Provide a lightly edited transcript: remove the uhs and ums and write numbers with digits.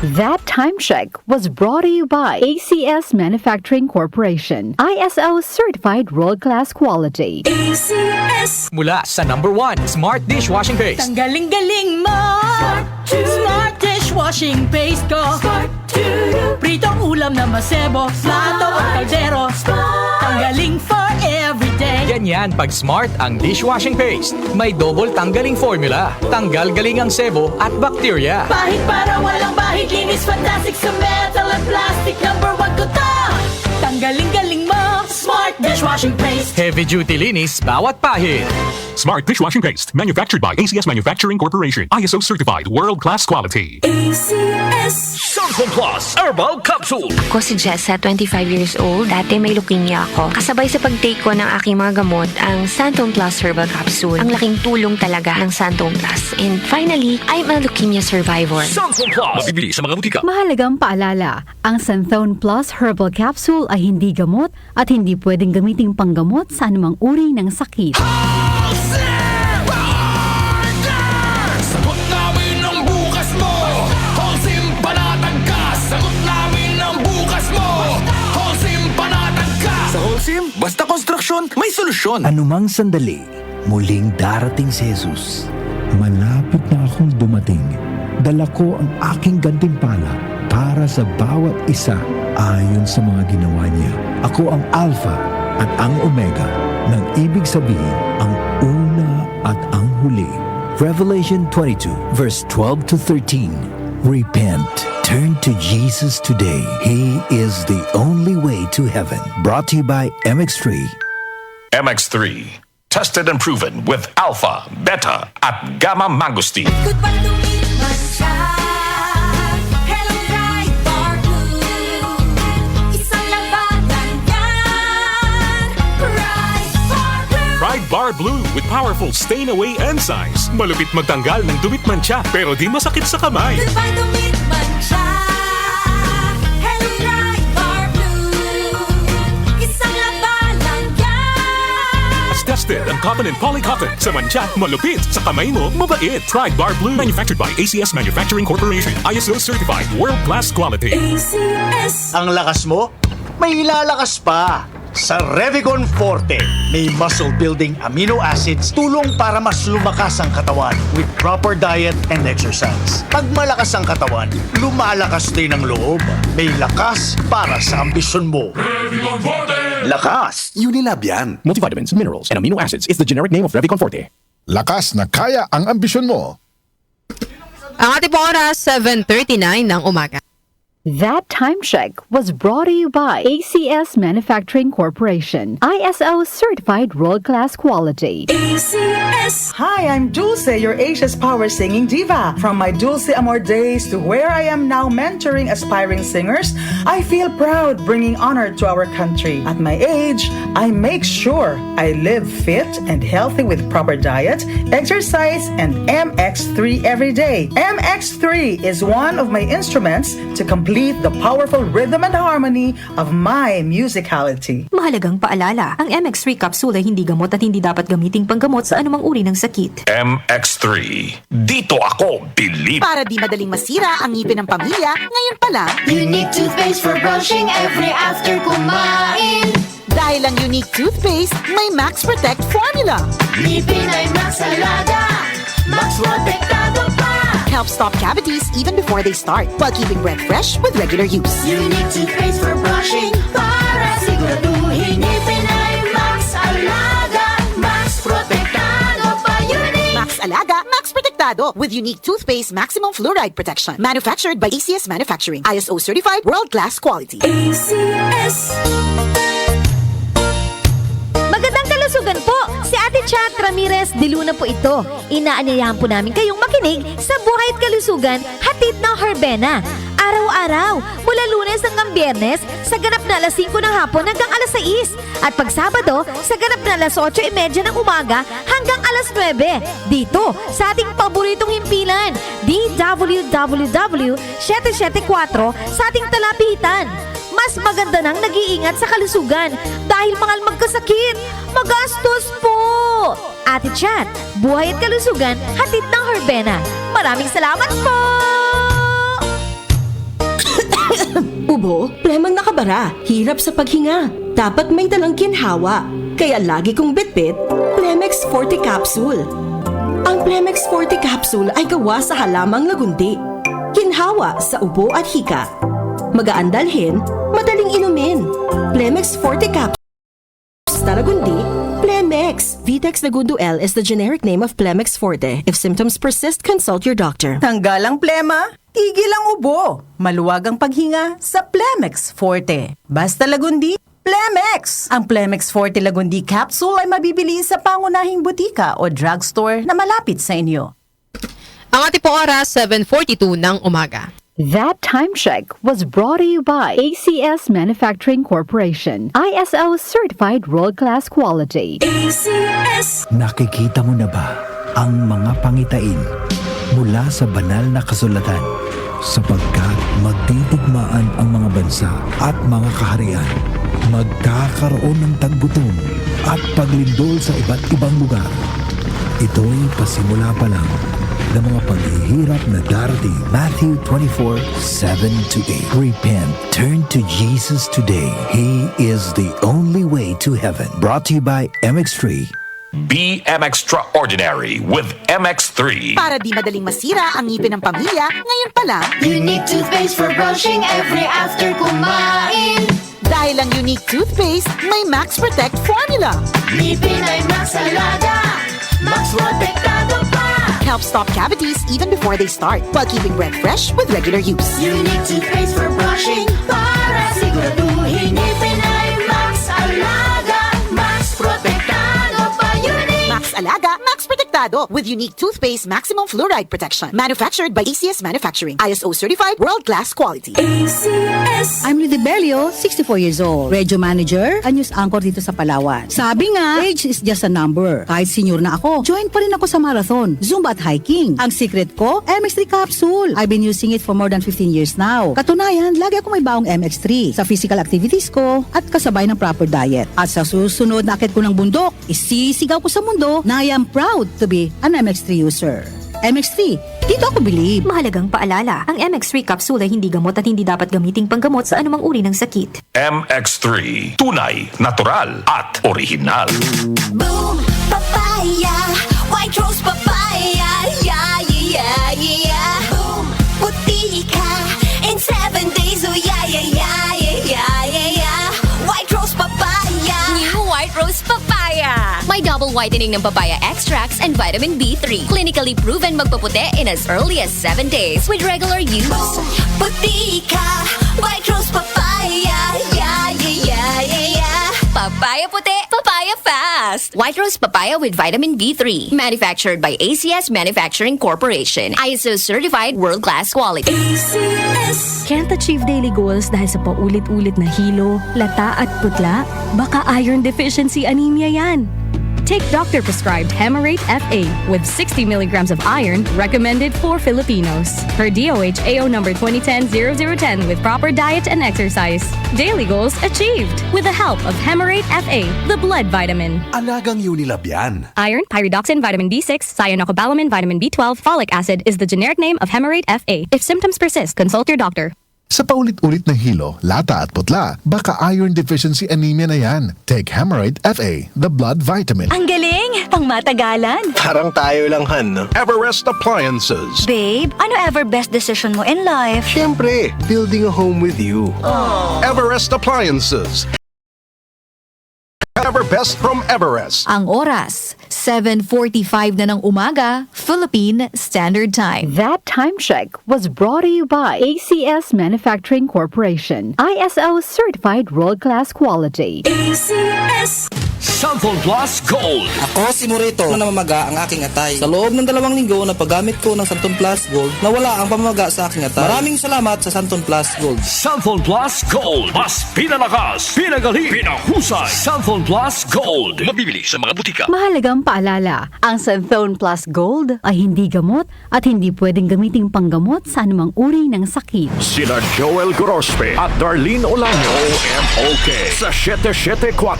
That time check was brought to you by ACS Manufacturing Corporation, ISO certified world-class quality. ACS. Mula sa #1 Smart Dishwashing Paste. Ang galing-galing mo. Smart dishwashing paste ko. Pritong ulam na masebo, plato o kaldero. Tanggaling for everyday. Ganyan pag Smart ang dishwashing paste. May double tanggaling formula. Tanggal galing ang sebo at bacteria. Bahid para walang bahid, linis fantastic sa metal at plastic. #1 ko to. Tanggaling-galing mo. Smart dishwashing paste. Heavy duty linis bawat pahid. Smart Dishwashing Paste, manufactured by ACS Manufacturing Corporation. ISO certified, world-class quality. ACS. Santon Plus Herbal Capsule. Ako si Jessa, 25 years old. Dati may leukemia ako. Kasabay sa pag-take ko ng aking mga gamot, ang Santon Plus Herbal Capsule. Ang laking tulong talaga ng Santon Plus. And finally, I'm a leukemia survivor. Santon Plus. Mabibili sa mga butika. Mahalagang paalala, ang Santhone Plus Herbal Capsule ay hindi gamot at hindi pwedeng gamiting panggamot sa anumang uri ng sakit. Sagot namin ang bukas mo. Holcim panatag ka. Sagot namin ang bukas mo. Holcim panatag ka. Sa Holcim, basta konstruksyon, may solusyon. Anumang sandali, muling darating si Jesus. Malapit na akong dumating. Dala ko ang aking gantimpala para sa bawat isa ayon sa mga ginawa niya. Ako ang Alpha at ang Omega, nang ibig sabihin ang una at ang huli. Revelation 22, verse 12 to 13. Repent. Turn to Jesus today. He is the only way to heaven. Brought to you by MX3. MX3. Tested and proven with alpha, beta, at gamma mangosteen. Goodbye to me, Masya. Hello, Bright Bar Blue. Isang labanan yan. Bright Bar Blue. Pride Bar Blue with powerful stain-away enzymes. Malupit magtanggal ng dumit mancha pero di masakit sa kamay. Goodbye to me, Masya. Hello, Bright Bar Blue. Isang labanan yan. As tested ang cotton and polycotton. Sa mancha, malupit. Sa kamay mo, mabait. Pride Bar Blue. Manufactured by ACS Manufacturing Corporation. ISO certified, world-class quality. ACS. Ang lakas mo, may lalakas pa. Sa Revicon Forte, may muscle-building amino acids tulong para mas lumakas ang katawan with proper diet and exercise. Pag malakas ang katawan, lumalakas din ang loob. May lakas para sa ambisyon mo. Lakas! Unilab yan. Multivitamins, minerals, and amino acids is the generic name of Revicon Forte. Lakas na kaya ang ambisyon mo. Ang ating po oras, 7:39 ng umaga. That time check was brought to you by ACS Manufacturing Corporation, ISO certified world-class quality. ACS. Hi, I'm Dulce, your Asia's power singing diva. From my Dulce Amor days to where I am now mentoring aspiring singers, I feel proud bringing honor to our country. At my age, I make sure I live fit and healthy with proper diet, exercise, and MX3 every day. MX3 is one of my instruments to complete the powerful rhythm and harmony of my musicality. Mahalagang paalala, ang MX3 capsule ay hindi gamot at hindi dapat gamiting panggamot sa anumang uri ng sakit. MX3. Dito ako believe. Para di madaling masira ang ngipin ng pamilya, ngayon pa lang, Unique toothpaste for brushing every after kumain. dahil ang Unique toothpaste may Max Protect formula. Ngipin ay Max Alaga, Max Protektado pa. Helps stop cavities even before they start while keeping breath fresh with regular use. Unique toothpaste for brushing para siguraduhin ngipin ay Max Alaga, Max Protektado pa. Unique Max Alaga, Max Protektado with Unique toothpaste maximum fluoride protection. Manufactured by ACS Manufacturing. ISO certified world-class quality. ACS. Magandang kalusugan po! Si Ate Chat Ramirez de Luna po ito. Inaanyayahan po namin kayong makinig sa Buhay at Kalusugan, hatid ng Herbena. Araw-araw, mula Lunes hanggang Biyernes, sa ganap na alas 5 ng hapon hanggang alas 6. At pag Sabado, sa ganap na alas 8:30 ng umaga hanggang alas 9. Dito, sa ating paboritong himpilan, DWWW 774 sa ating talapitan. Mas maganda nang nag-iingat sa kalusugan dahil mahal magkasakit. Magastos po! Ate Chat, Buhay at Kalusugan, hatid ng Herbena. Maraming salamat po! ubo, premang nakabara, hirap sa paghinga. Dapat may dalang ginhawa. Kaya lagi kong bitbit, Plemex Forte Capsule. Ang Plemex Forte Capsule ay gawa sa halamang lagundi. Ginhawa sa ubo at hika. Magaan dalhin, madaling inumin. Plemex Forte Capsule. Sa lagundi, Plemex. Vitex Lagundo L is the generic name of Plemex Forte. If symptoms persist, consult your doctor. Tanggal ang plema, tigil ang ubo. Maluwag ang paghinga sa Plemex Forte. Basta Lagundi, Plemex! Ang Plemex Forte Lagundi Capsule ay mabibili sa pangunahing butika o drugstore na malapit sa inyo. Ang ating pong oras, 7:42 ng umaga. That time check was brought to you by ACS Manufacturing Corporation. ISO certified world-class quality. ACS. Nakikita mo na ba ang mga pangitain mula sa banal na kasulatan? Sapagkat magtitigmaan ang mga bansa at mga kaharian. Magkakaroon ng taggutom at paglindol sa iba't ibang lugar. Ito'y pasimula pa lang ng mga paghihirap na darating. Matthew 24:7-8. Repent, turn to Jesus today. He is the only way to heaven. Brought to you by MX3. Be extraordinary with MX3. Para di madaling masira ang ngipin ng pamilya, ngayon pa lang. Unique toothpaste for brushing every after kumain. Dahil ang unique toothpaste, may Max Protect formula. Ngipin ay Max Alaga, Max Protektado pa. Help stop cavities even before they start, while keeping breath fresh with regular use. Unique toothpaste for brushing, para siguraduhin ngipin ay Max Alaga, Max Protektado pa. Unique Max Alaga, Max Protektado with unique toothpaste maximum fluoride protection. Manufactured by ACS Manufacturing. ISO certified world-class quality. ACS. I'm Lydie Belio, 64 years old. Radio manager, a news anchor dito sa Palawan. Sabi nga, age is just a number. Kahit senior na ako, join pa rin ako sa marathon, Zumba at hiking. Ang secret ko, MX3 capsule. I've been using it for more than 15 years now. Katunayan, lagi ako may baong MX3 sa physical activities ko at kasabay ng proper diet. At sa susunod na akit ko ng bundok, isisigaw ko sa mundo na I am proud to be an MX3 user. MX3, dito ako believe. Mahalagang paalala, ang MX3 capsule ay hindi gamot at hindi dapat gamiting panggamot sa anumang uri ng sakit. MX3. Tunay, natural, at original. Boom, papaya, white rose papaya, yeah, yeah, yeah. Boom, puti ka in 7 days, oh yeah, yeah, yeah, yeah, yeah, yeah. White rose papaya. New White Rose Papaya. May double whitening ng papaya extracts and vitamin B3. Clinically proven magpaputi in as early as 7 days with regular use. Boom, puti ka, white rose papaya, yeah, yeah, yeah, yeah, yeah. Papaya puti, papaya fast. White Rose Papaya with vitamin B3. Manufactured by ACS Manufacturing Corporation. ISO certified world-class quality. ACS. Can't achieve daily goals dahil sa paulit-ulit na hilo, lata at putla? Baka iron deficiency anemia yan. Take doctor-prescribed Hemarate FA with 60 milligrams of iron recommended for Filipinos. Per DOH AO number 2010-0010 with proper diet and exercise. Daily goals achieved with the help of Hemarate FA, the blood vitamin. Alagang Unilab yan. Iron, pyridoxine, vitamin B6, cyanocobalamin, vitamin B12, folic acid is the generic name of Hemarate FA. If symptoms persist, consult your doctor. Sa paulit-ulit na hilo, lata at putla, baka iron deficiency anemia na yan. Take Hemarate FA, the blood vitamin. Ang galing! Pangmatagalan! Parang tayo lang, Han, no? Everest Appliances. Babe, ano ever best decision mo in life? Siyempre, building a home with you. Everest Appliances. Ever best from Everest. Ang oras, 7:45 na ng umaga, Philippine Standard Time. That time check was brought to you by ACS Manufacturing Corporation. ISO certified world-class quality. ACS. Santon Plus Gold. Ako si Morito na namamaga ang aking atay. Sa loob ng 2 linggo na paggamit ko ng Santon Plus Gold, nawala ang pamamaga sa aking atay. Maraming salamat sa Santon Plus Gold. Santon Plus Gold. Mas pinalakas, pinagaling, pinahusay. Santon Plus Gold. Mabibili sa mga butika. Mahalagang paalala, ang Santhone Plus Gold ay hindi gamot at hindi pwedeng gamiting panggamot sa anumang uri ng sakit. Sina Joel Gorospe at Darlene Olaño, MOK sa 774.